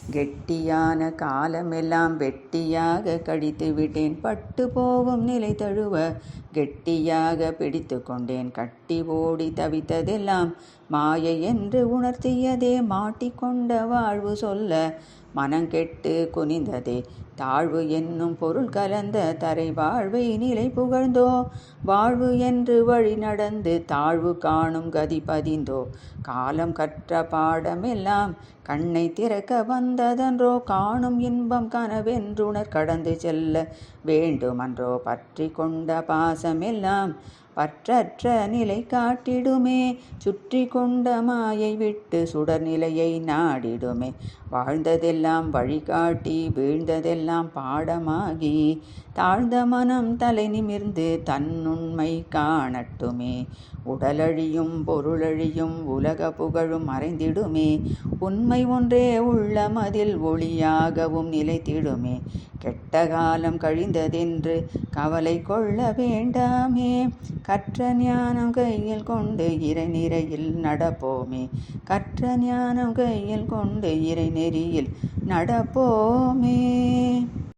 கெட்டியான காலமெல்லாம் வெட்டியாக கழித்து விட்டேன், பட்டு போகும் நிலை தழுவ கெட்டியாக பிடித்து கொண்டேன். கட்டி ஓடி தவித்ததெல்லாம் மாயை என்று உணர்த்தியதே, மாட்டிக்கொண்ட வாழ்வு சொல்ல மனங்கெட்டு குனிந்ததே. தாழ்வு என்னும் பொருள் கலந்த தரை வாழ்வை நிலை புகழ்ந்தோ, வாழ்வு என்று வழி நடந்து தாழ்வு காணும் கதி பதிந்தோ. காலம் கற்ற பாடமெல்லாம் கண்ணை திறக்க வந்ததன்றோ, காணும் இன்பம் கனவென்றுணர் கடந்து செல்ல வேண்டுமன்றோ. பற்றி கொண்ட பாசமெல்லாம் பற்றற்ற நிலை காட்டிடுமே, சுற்றி கொண்ட மாயை விட்டு சுடர் நிலையை நாடிடுமே. வாழ்ந்ததெல்லாம் வழிகாட்டி வீழ்ந்ததெல்லாம் பாடமாகி, தாழ்ந்த மனம் தலை நிமிர்ந்து தன்னுண்மை காணட்டுமே. உடலழியும் பொருளழியும் உலக புகழும் மறைந்திடுமே, உண்மை ஒன்றே உள்ளமதில் ஒளியாகவும் நிலைத்திடுமே. கெட்ட காலம் கழிந்ததென்று கவலை கொள்ள வேண்டாமே, கற்ற ஞானம் கையில் கொண்டு இறை நிறையில் நடப்போமே. கற்ற ஞானம் கையில் கொண்டு இறை நெறியில் நடப்போமே.